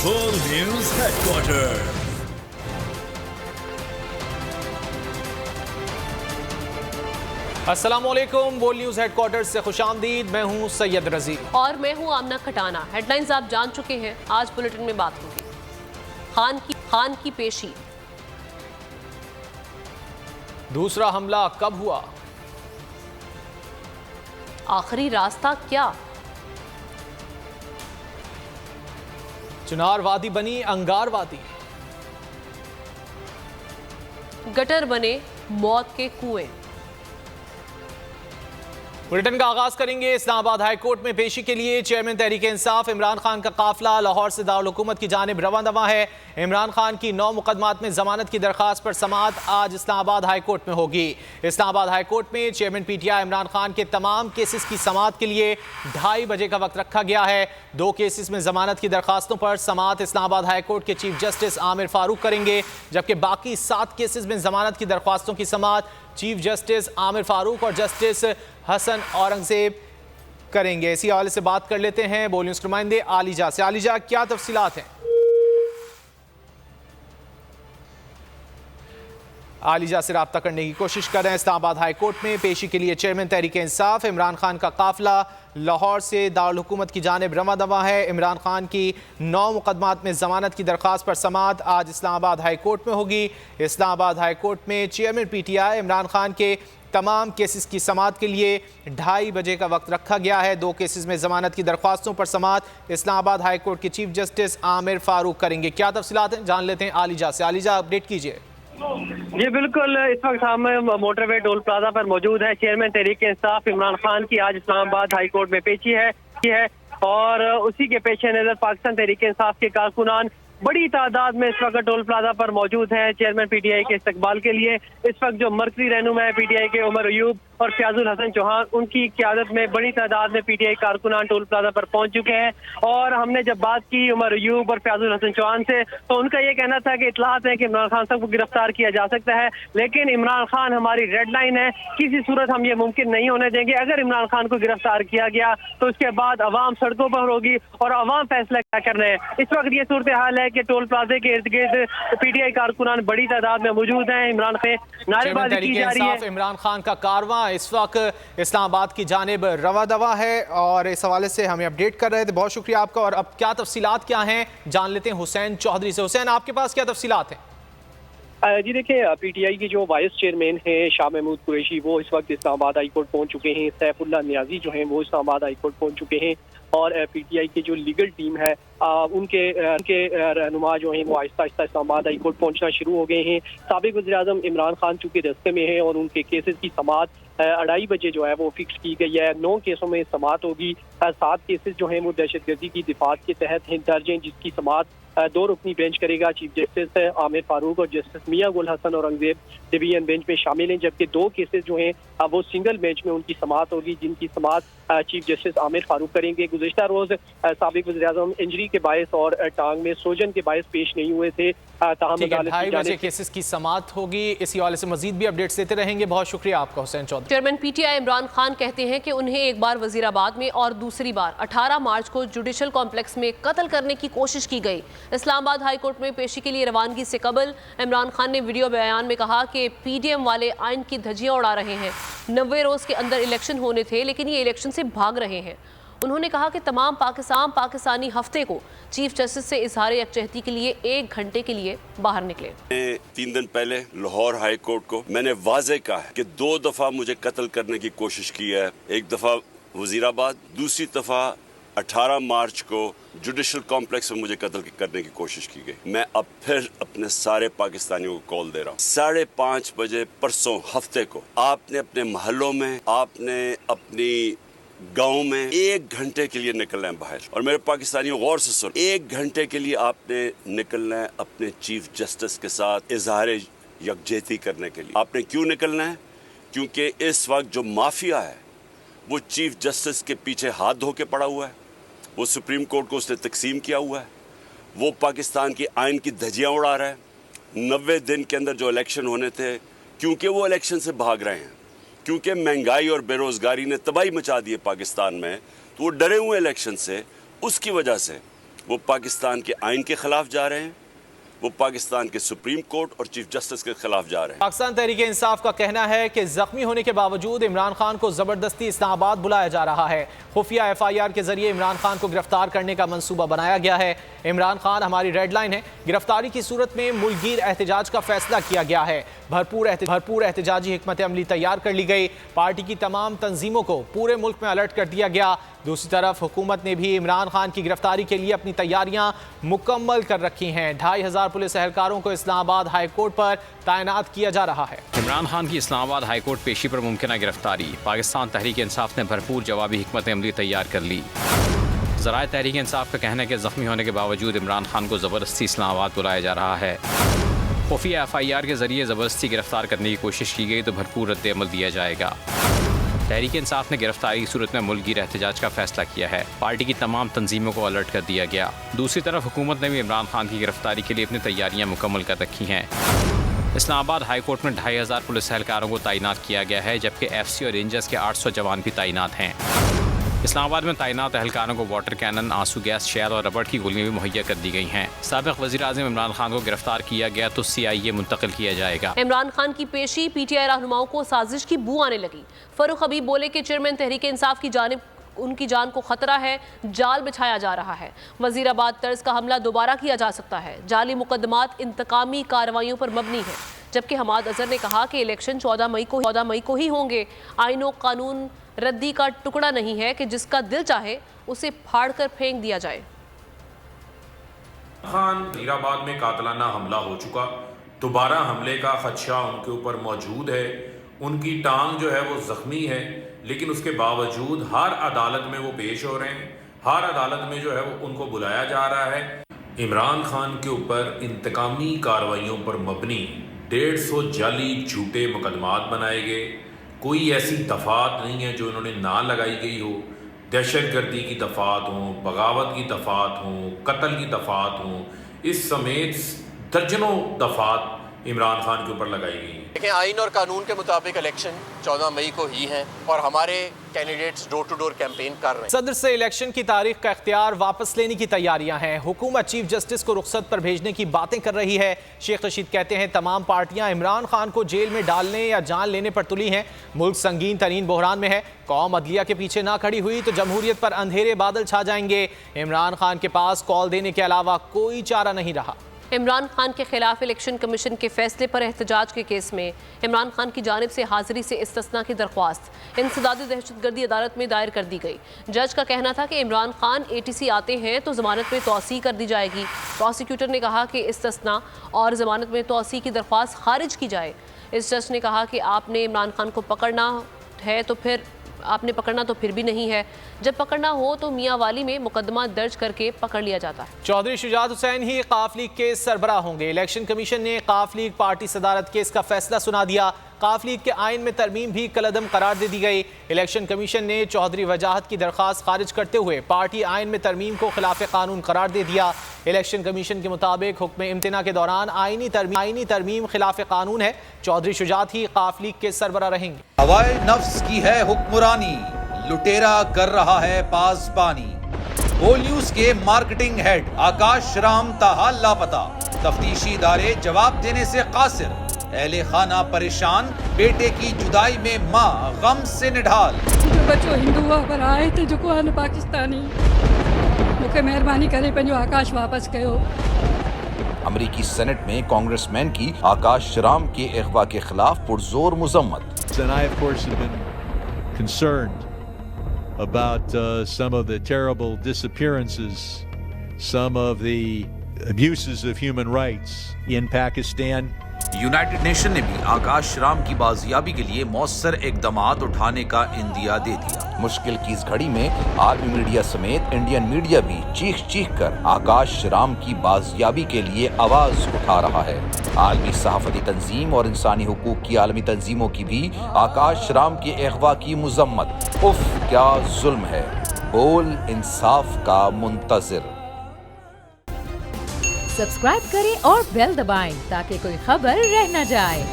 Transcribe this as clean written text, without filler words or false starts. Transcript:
Full News Headquarters. अस्सलामुअलैकुम। बोल news headquarters से खुशामदीद। मैं हूं सैयद रजी और मैं हूं आमना खटाना। हेडलाइंस आप जान चुके हैं, आज बुलेटिन में बात होगी। खान की पेशी। दूसरा हमला कब हुआ? आखिरी रास्ता क्या? चुनार वादी बनी अंगार वादी। गटर बने मौत के कुएं। बुलेटिन का आगाज करेंगे इस्लामाबाद हाई कोर्ट में पेशी के लिए चेयरमैन तहरीक इंसाफ इमरान खान का काफिला लाहौर से दारुल हुकूमत की जानिब रवां दवा है। इमरान खान की 9 मुकदमात में जमानत की दरखास्त पर समाअत आज इस्लामाबाद हाई कोर्ट में होगी। इस्लामाबाद हाई कोर्ट में चेयरमैन पीटीआई इमरान खान के तमाम केसेस की समाअत के लिए 2:30 बजे का वक्त रखा गया है। 2 केसेस में जमानत की दरखास्तों पर समाअत इस्लामाबाद हाई कोर्ट के चीफ जस्टिस आमिर फारूक करेंगे, जबकि बाकी 7 केसेस में जमानत की दरखास्तों की समाअत चीफ जस्टिस आमिर फारूक और जस्टिस हसन औरंगजेब करेंगे। इसी हवाले से बात कर लेते हैं बोल न्यूज़ के नुमाइंदे आलिजा से। आलिजा, क्या तफसीलात हैं? आलिजा से रब्ता करने की कोशिश कर रहे हैं। इस्लामाबाद हाई कोर्ट में पेशी के लिए चेयरमैन तहरीक इंसाफ इमरान खान का काफिला लाहौर से दारुल हुकूमत की जानिब रवां दवा है। इमरान खान की 9 मुकदमात में जमानत की दरखास्त पर समाअत आज इस्लामाबाद हाई कोर्ट में होगी। इस्लामाबाद हाई कोर्ट में चेयरमैन पीटीआई इमरान खान के तमाम केसेस की समाअत के लिए 2:30 बजे का वक्त रखा गया है। 2 केसेस में जमानत की दरख्वास्तों पर समाअत इस्लामाबाद हाई कोर्ट के चीफ जस्टिस आमिर फारूक करेंगे। क्या तफसीलात हैं, जान लेते हैं आलिजा से। आलिजा, अपडेट कीजिए। जी बिल्कुल, इस वक्त हम मोटरवे टोल प्लाजा पर मौजूद है। चेयरमैन तहरीक इंसाफ इमरान खान की आज इस्लामाबाद हाई कोर्ट में पेशी है और उसी के पेश नज़र पाकिस्तान तहरीक इंसाफ के कारकुनान बड़ी तादाद में इस वक्त टोल प्लाजा पर मौजूद हैं चेयरमैन पीटीआई के इस्तकबाल के लिए। इस वक्त जो मरकजी रहनुमा है पीटीआई के उमर अयूब और फयाजुल हसन चौहान, उनकी क़यादत में बड़ी तादाद में पीटीआई कारकुनान टोल प्लाजा पर पहुंच चुके हैं। और हमने जब बात की उमर अयूब और फयाजुल हसन चौहान से, तो उनका ये कहना था कि इतलात है कि इमरान खान साहब को गिरफ्तार किया जा सकता है, लेकिन इमरान खान हमारी रेड लाइन है, किसी सूरत हम ये मुमकिन नहीं होने देंगे। अगर इमरान खान को गिरफ्तार किया गया तो उसके बाद अवाम सड़कों पर होगी और अवाम फैसला क्या कर रहे हैं। इस वक्त ये सूरत हाल है कि टोल प्लाजे के इर्द गिर्द पीटीआई कारकुनान बड़ी तादाद में मौजूद हैं। इमरान खान नारेबाजी की जा रही है। इमरान खान का कारवां इस वक्त इस्लामाबाद की जानिब रवा दवा है और इस हवाले से हमें अपडेट कर रहे थे। बहुत शुक्रिया आपका। और अब क्या तफसीलात क्या हैं, जान लेते हैं हुसैन चौधरी से। हुसैन, आपके पास क्या तफसीलात हैं? जी देखिए, पीटीआई के जो वाइस चेयरमैन हैं शाह महमूद कुरैशी, वो इस वक्त इस्लामाबाद हाई कोर्ट पहुंच चुके हैं। सैफुल्लाह नियाजी जो हैं वो इस्लामाबाद हाई कोर्ट पहुंच चुके हैं और पीटीआई की जो लीगल टीम है उनके रहनुमा जो हैं वो आहिस्ता आहिस्ता इस्लामाबाद हाई कोर्ट पहुंचना शुरू हो गए हैं। साबिक वज़ीर-ए-आज़म इमरान खान चूँकि रास्ते में हैं और उनके केसेस की समाअत 2:30 बजे जो है वो फिक्स की गई है। 9 केसों में समाअत होगी। 7 केसेस जो हैं वो दहशतगर्दी की दिफात के तहत दर्ज हैं, जिसकी समाअत 2 रुकनी बेंच करेगा। चीफ जस्टिस आमिर फारूक और जस्टिस मियां गुल हसन औरंगजेब डिवीजन बेंच में शामिल हैं, जबकि 2 केसेस जो हैं वो सिंगल बेंच में उनकी समाअत होगी, जिनकी समाअत चीफ जस्टिस आमिर फारूक करेंगे। गुज़िश्ता रोज साबिक वज़ीर-ए-आज़म इंजरी के बायस और टांग में सोजन के बायस पेश नहीं हुए थे। 2:30 बजे केसेस की समाअत होगी। इसी हवाले से मजीद भी अपडेट्स देते रहेंगे। बहुत शुक्रिया आपका हुसैन चौधरी। चेयरमैन पीटीआई इमरान खान कहते हैं कि उन्हें एक बार वजीराबाद में और दूसरी बार 18 मार्च को जुडिशल कॉम्प्लेक्स में कत्ल करने की कोशिश की गई। इस्लामाबाद हाई कोर्ट में पेशी के लिए रवानगी से कबल इमरान खान ने वीडियो बयान में कहा कि पीडीएम वाले आइन की धज्जियां उड़ा रहे हैं। 90 रोज के अंदर इलेक्शन होने थे, लेकिन ये इलेक्शन से भाग रहे हैं। उन्होंने कहा कि तमाम पाकिस्तानी हफ्ते को चीफ जस्टिस से इजहार यकजहती के लिए 1 घंटे के लिए बाहर निकले। 3 दिन पहले लाहौर हाई कोर्ट को मैंने वाजे कहा है कि 2 दफा मुझे कत्ल करने की कोशिश की है। एक दफा वजीराबाद, दूसरी दफा 18 मार्च को जुडिशल कॉम्प्लेक्स में मुझे कत्ल करने की कोशिश की गई। मैं अब फिर अपने सारे पाकिस्तानियों को कॉल दे रहा हूँ, 5:30 बजे परसों हफ्ते को आपने अपने महलों में, आपने अपनी गाँव में 1 घंटे के लिए निकलना है बाहर। और मेरे पाकिस्तानियों गौर से सुन, 1 घंटे के लिए आपने निकलना है अपने चीफ जस्टिस के साथ इजहार यकजहती करने के लिए। आपने क्यों निकलना है? क्योंकि इस वक्त जो माफिया है वो चीफ जस्टिस के पीछे हाथ धो के पड़ा हुआ है। वो सुप्रीम कोर्ट को उसने तकसीम किया हुआ है। वो पाकिस्तान की आइन की धज्जियाँ उड़ा रहा है। 90 दिन के अंदर जो इलेक्शन होने थे, क्योंकि वो इलेक्शन से भाग रहे हैं, क्योंकि महंगाई और बेरोज़गारी ने तबाही मचा दी है पाकिस्तान में, तो वो डरे हुए इलेक्शन से, उसकी वजह से वो पाकिस्तान के आइन के खिलाफ जा रहे हैं, वो पाकिस्तान के सुप्रीम कोर्ट और चीफ जस्टिस के खिलाफ जा रहे हैं। पाकिस्तान तहरीक इंसाफ का कहना है कि जख्मी होने के बावजूद इमरान खान को जबरदस्ती इस्लामाबाद बुलाया जा रहा है। खुफिया FIR के जरिए इमरान खान को गिरफ्तार करने का मंसूबा बनाया गया है। इमरान खान हमारी रेड लाइन है। गिरफ्तारी की सूरत में मुल्कगीर एहतजाज का फैसला किया गया है। भरपूर एहतजाजी हिकमत अमली तैयार कर ली गई। पार्टी की तमाम तंजीमों को पूरे मुल्क में अलर्ट कर दिया गया। दूसरी तरफ हुकूमत ने भी इमरान खान की गिरफ्तारी के लिए अपनी तैयारियां मुकम्मल कर रखी हैं। 2500 पुलिस एहलकारों को इस्लामाबाद हाई कोर्ट पर तैनात किया जा रहा है। इमरान खान की इस्लामाबाद हाई कोर्ट पेशी पर मुमकिन गिरफ्तारी। पाकिस्तान तहरीक इंसाफ ने भरपूर जवाबी हिकमत अमली तैयार कर ली। ज़राए तहरीक इंसाफ का कहना है कि जख्मी होने के बावजूद इमरान खान को ज़बरदस्ती इस्लामाबाद बुलाया जा रहा है। खुफिया FIR के जरिए ज़बरदस्ती गिरफ्तार करने की कोशिश की गई तो भरपूर रद्द-ए-अमल दिया जाएगा। तहरीक इंसाफ ने गिरफ्तारी की सूरत में मुल्कगीर एहतजाज का फैसला किया है। पार्टी की तमाम तंजीमों को अलर्ट कर दिया गया। दूसरी तरफ हुकूमत ने भी इमरान खान की गिरफ्तारी के लिए अपनी तैयारियां मुकम्मल कर रखी हैं। इस्लामाबाद हाई कोर्ट में 2500 पुलिस एहलकारों को तैनात किया गया है, जबकि FC और रेंजर्स के 800 जवान भी तैनात हैं। इस्लामाबाद में तैनात एहलकारों को वाटर कैनन, आंसू गैस, शैल और रबड़ की गोलियां भी मुहैया कर दी गई हैं। साबिक वज़ीर आज़म इमरान खान को गिरफ्तार किया गया तो CIA मुंतकिल किया जाएगा। इमरान खान की पेशी PTI रहनुमाओं को साजिश की बू आने लगी। फरूख हबीब बोले कि चेयरमैन तहरीक इंसाफ की जानिब उनकी जान को खतरा है, जाल बिछाया जा रहा है। वजीराबाद तर्ज का हमला दोबारा किया जा सकता है। जाली मुकदमात इंतकामी कार्रवाइयों पर मबनी है। जबकि हमाद अजहर ने कहा कि इलेक्शन 14 मई को ही होंगे। आईन और कानून रद्दी का टुकड़ा नहीं है कि जिसका दिल चाहे उसे फाड़ कर फेंक दिया जाए। खान वजीराबाद में कातलाना हमला हो चुका, दोबारा हमले का खदशा उनके ऊपर मौजूद है। उनकी टांग जो है वो जख्मी है, लेकिन उसके बावजूद हर अदालत में वो पेश हो रहे हैं। हर अदालत में जो है वो उनको बुलाया जा रहा है। इमरान खान के ऊपर इंतकामी कार्रवाइयों पर मबनी 150 जाली झूठे मुकदमात बनाए गए। कोई ऐसी दफात नहीं है जो इन्होंने ना लगाई गई हो। दहशतगर्दी की दफात हों, बगावत की दफात हों, कत्ल की दफात हों, इस समेत दर्जनों दफात इमरान खान के ऊपर लगाई गई हैं। देखें, आइन और कानून के मुताबिक इलेक्शन 14 मई को ही है और हमारे candidates door to door campaign कर रहे हैं। सदर से इलेक्शन की तारीख का इख्तियार वापस लेने की तैयारियां हैं। हुकूमत चीफ जस्टिस को रुखसत पर भेजने की बातें कर रही है। शेख रशीद कहते हैं तमाम पार्टियां इमरान खान को जेल में डालने या जान लेने पर तुली हैं। मुल्क संगीन तरीन बहरान में है। कौम अदलिया के पीछे ना खड़ी हुई तो जमहूरियत पर अंधेरे बादल छा जाएंगे। इमरान खान के पास कॉल देने के अलावा कोई चारा नहीं रहा। इमरान खान के खिलाफ इलेक्शन कमीशन के फैसले पर एहतजाज के केस में इमरान खान की जानिब से हाजिरी से इस्तिस्ना की दरख्वास्त इंसदादी दहशतगर्दी अदालत में दायर कर दी गई। जज का कहना था कि इमरान खान ATC आते हैं तो जमानत में तोसी कर दी जाएगी। प्रोसिक्यूटर ने कहा कि इस्तिस्ना और जमानत में तोसी की दरख्वास्त खारिज की जाए। इस जज ने कहा कि आपने इमरान खान को पकड़ना तो फिर भी नहीं है। जब पकड़ना हो तो मियाँ वाली में मुकदमा दर्ज करके पकड़ लिया जाता है। चौधरी शुजात हुसैन ही काफ लीग के सरबराह होंगे। इलेक्शन कमीशन ने काफ लीग पार्टी सदारत केस का फैसला सुना दिया। काफ लीग के आइन में तरमीम भी कलअदम करार दे दी गई। इलेक्शन कमीशन ने चौधरी वजाहत की दरख्वास्त खारिज करते हुए पार्टी आइन में तरमीम को खिलाफ कानून करार दे दिया। इलेक्शन कमीशन के मुताबिक हुक्म इम्तना के दौरान आइनी तरमीम खिलाफ कानून है। चौधरी शुजात ही काफ लीग के सरबराह रहेंगे। हवाए नफ्स की है हुक्मरानी, लुटेरा कर रहा है पासबानी। बोल न्यूज के मार्केटिंग हेड आकाश राम ताहा लापता। तफ्तीशी इदारे जवाब देने से कासिर। अहले खाना परेशान, बेटे की जुदाई में माँ गम से निढाल। जो बच्चों हिंदू पर आए थे जो कोन पाकिस्तानी, मुझे मेहरबानी करे पंहिंजो आकाश वापस कयो। अमेरिकी सेनेट में कांग्रेसमैन की आकाश राम के अगवा के खिलाफ पुरजोर मुजम्मत। And I, of course, have been concerned about some of the terrible disappearances, some of the abuses of human rights in Pakistan. United nation ने भी आकाश राम की बाजियाबी के लिए मौसर इकदामात उठाने का इंदिया दे दिया। मुश्किल की इस घड़ी में आलमी मीडिया समेत इंडियन मीडिया भी चीख चीख कर आकाश राम की बाजियाबी के लिए आवाज उठा रहा है। आलमी सहाफती तंजीम और इंसानी हुकूक की आलमी तंजीमों की भी आकाश राम के अगवा की मुजम्मत। उफ क्या जुल्म है, बोल इंसाफ का मुंतजिर। सब्सक्राइब करें और बेल दबाएं ताकि कोई खबर रह न जाए।